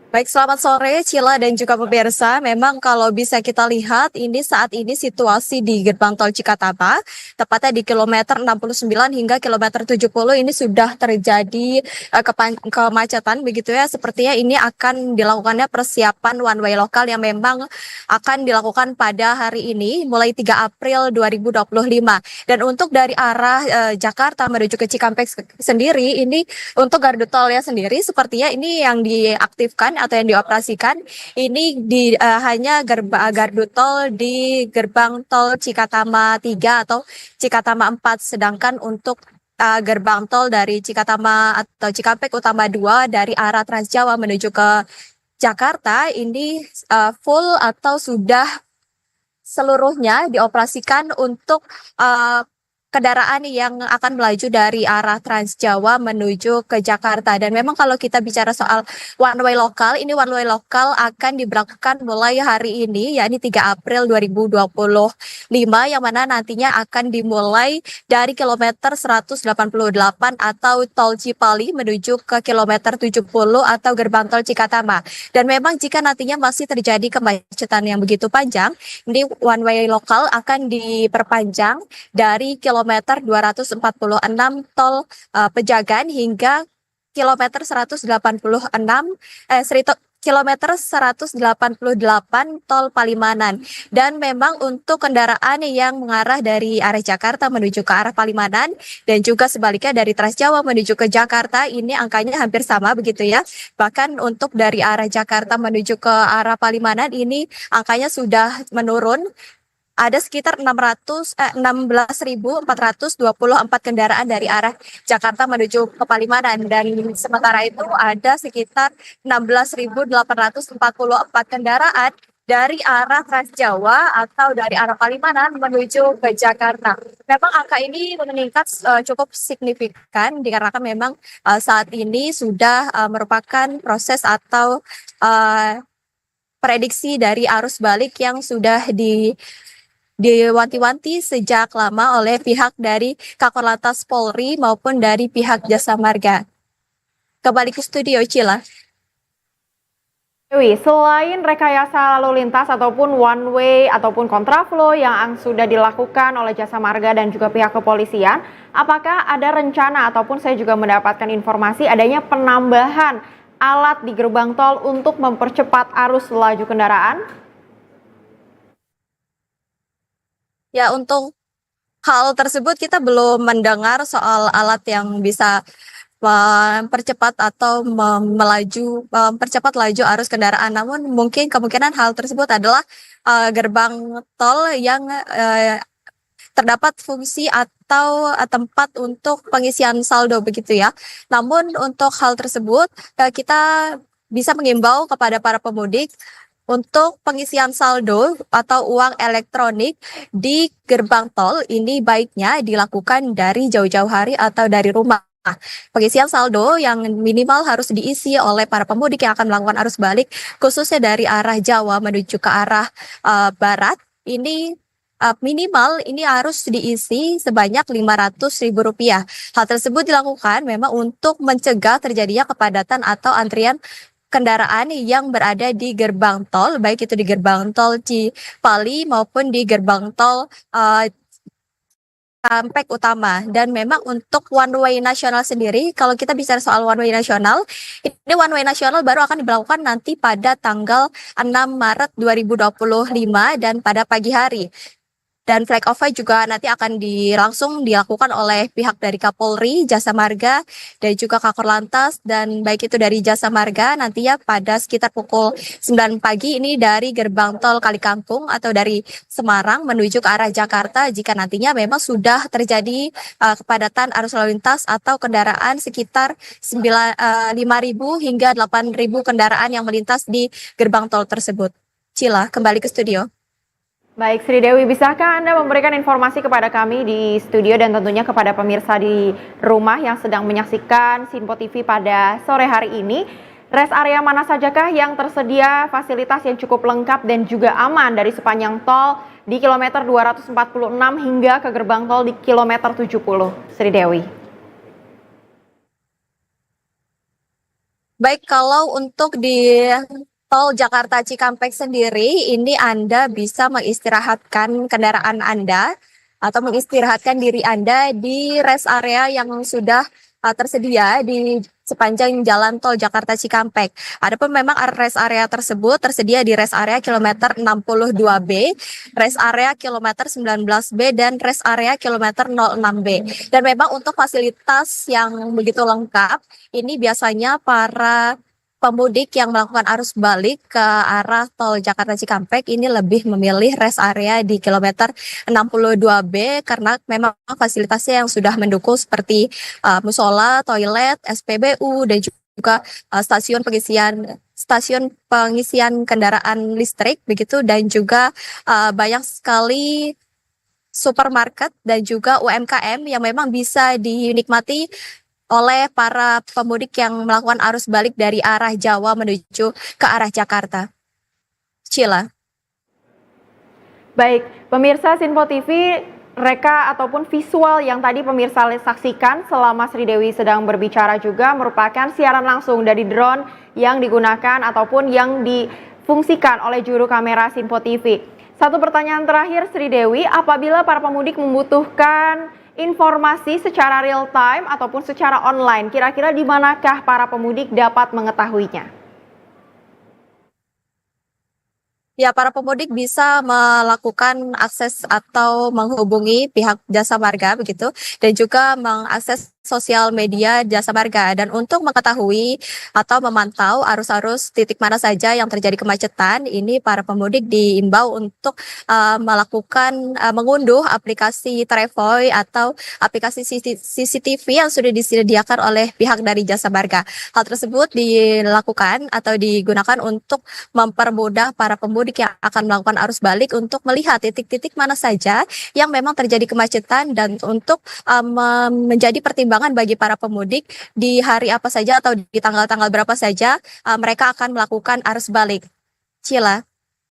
Baik, selamat sore Cila dan juga pemirsa. Memang kalau bisa kita lihat ini saat ini situasi di gerbang tol Cikatama, tepatnya di kilometer 69 hingga kilometer 70 ini sudah terjadi kemacetan begitu ya. Sepertinya ini akan dilakukannya persiapan one way lokal yang memang akan dilakukan pada hari ini mulai 3 April 2025. Dan untuk dari arah Jakarta menuju ke Cikampek sendiri ini untuk gardu tol ya sendiri sepertinya ini yang diaktifkan atau yang dioperasikan ini hanya gardu tol di gerbang tol Cikatama 3 atau Cikatama 4, sedangkan untuk gerbang tol dari Cikatama atau Cikampek Utama 2 dari arah Transjawa menuju ke Jakarta ini full atau sudah seluruhnya dioperasikan untuk uh, kendaraan yang akan melaju dari arah Trans Jawa menuju ke Jakarta. Dan memang kalau kita bicara soal one way lokal, ini one way lokal akan diberlakukan mulai hari ini, yakni 3 April 2025, yang mana nantinya akan dimulai dari kilometer 188 atau tol Cipali menuju ke kilometer 70 atau gerbang tol Cikatama. Dan memang jika nantinya masih terjadi kemacetan yang begitu panjang, ini one way lokal akan diperpanjang dari kilometer 246 tol Pejagan hingga kilometer 186 kilometer 188 tol Palimanan. Dan memang untuk kendaraan yang mengarah dari arah Jakarta menuju ke arah Palimanan dan juga sebaliknya dari Transjawa menuju ke Jakarta ini angkanya hampir sama begitu ya. Bahkan untuk dari arah Jakarta menuju ke arah Palimanan ini angkanya sudah menurun, ada sekitar 16.424 kendaraan dari arah Jakarta menuju ke Palimanan, dan sementara itu ada sekitar 16.844 kendaraan dari arah Transjawa atau dari arah Palimanan menuju ke Jakarta. Memang angka ini meningkat cukup signifikan dikarenakan memang saat ini sudah merupakan proses atau prediksi dari arus balik yang sudah diwanti-wanti sejak lama oleh pihak dari Kakor Polri maupun dari pihak Jasa Marga. Kembali ke studio, Cila. Dewi, selain rekayasa lalu lintas ataupun one way ataupun kontraflow yang sudah dilakukan oleh Jasa Marga dan juga pihak kepolisian, apakah ada rencana ataupun saya juga mendapatkan informasi adanya penambahan alat di gerbang tol untuk mempercepat arus laju kendaraan? Ya, untuk hal tersebut kita belum mendengar soal alat yang bisa mempercepat atau mempercepat laju arus kendaraan. Namun mungkin kemungkinan hal tersebut adalah gerbang tol yang terdapat fungsi atau tempat untuk pengisian saldo begitu ya. Namun untuk hal tersebut kita bisa mengimbau kepada para pemudik untuk pengisian saldo atau uang elektronik di gerbang tol ini baiknya dilakukan dari jauh-jauh hari atau dari rumah. Pengisian saldo yang minimal harus diisi oleh para pemudik yang akan melakukan arus balik, khususnya dari arah Jawa menuju ke arah Barat. Ini minimal ini harus diisi sebanyak Rp500.000. Hal tersebut dilakukan memang untuk mencegah terjadinya kepadatan atau antrian kendaraan yang berada di gerbang tol, baik itu di gerbang tol Cipali maupun di gerbang tol Cikampek Utama. Dan memang untuk one way nasional sendiri, kalau kita bicara soal one way nasional, ini one way nasional baru akan diberlakukan nanti pada tanggal 6 Maret 2025 dan pada pagi hari. Dan flag off juga nanti akan langsung dilakukan oleh pihak dari Kapolri, Jasa Marga, dan juga Kakor Lantas, dan baik itu dari Jasa Marga nantinya pada sekitar pukul 9 pagi ini dari gerbang tol Kalikangkung atau dari Semarang menuju ke arah Jakarta jika nantinya memang sudah terjadi kepadatan arus lalu lintas atau kendaraan sekitar 5.000 hingga 8.000 kendaraan yang melintas di gerbang tol tersebut. Cila, kembali ke studio. Baik, Sri Dewi, bisakah Anda memberikan informasi kepada kami di studio dan tentunya kepada pemirsa di rumah yang sedang menyaksikan Sinpo TV pada sore hari ini? Rest area mana sajakah yang tersedia fasilitas yang cukup lengkap dan juga aman dari sepanjang tol di kilometer 246 hingga ke gerbang tol di kilometer 70? Sri Dewi. Baik, kalau untuk di tol Jakarta Cikampek sendiri, ini Anda bisa mengistirahatkan kendaraan Anda atau mengistirahatkan diri Anda di rest area yang sudah tersedia di sepanjang jalan tol Jakarta Cikampek. Adapun memang rest area tersebut tersedia di rest area kilometer 62B, rest area kilometer 19B, dan rest area kilometer 06B. Dan memang untuk fasilitas yang begitu lengkap, ini biasanya para pemudik yang melakukan arus balik ke arah tol Jakarta Cikampek ini lebih memilih rest area di kilometer 62B karena memang fasilitasnya yang sudah mendukung seperti musola, toilet, SPBU, dan juga stasiun pengisian kendaraan listrik begitu, dan juga banyak sekali supermarket dan juga UMKM yang memang bisa dinikmati oleh para pemudik yang melakukan arus balik dari arah Jawa menuju ke arah Jakarta. Cila. Baik, pemirsa Sinpo TV, reka ataupun visual yang tadi pemirsa saksikan selama Sri Dewi sedang berbicara juga merupakan siaran langsung dari drone yang digunakan ataupun yang difungsikan oleh juru kamera Sinpo TV. Satu pertanyaan terakhir Sri Dewi, apabila para pemudik membutuhkan informasi secara real time ataupun secara online, kira-kira di manakah para pemudik dapat mengetahuinya? Ya, para pemudik bisa melakukan akses atau menghubungi pihak Jasa Marga begitu, dan juga mengakses sosial media Jasa Marga. Dan untuk mengetahui atau memantau arus-arus titik mana saja yang terjadi kemacetan, ini para pemudik diimbau untuk mengunduh aplikasi Trevoy atau aplikasi CCTV yang sudah disediakan oleh pihak dari Jasa Marga. Hal tersebut dilakukan atau digunakan untuk mempermudah para pemudik yang akan melakukan arus balik untuk melihat titik-titik mana saja yang memang terjadi kemacetan, dan untuk menjadi pertimbangan bagi para pemudik di hari apa saja atau di tanggal-tanggal berapa saja mereka akan melakukan arus balik. Cila.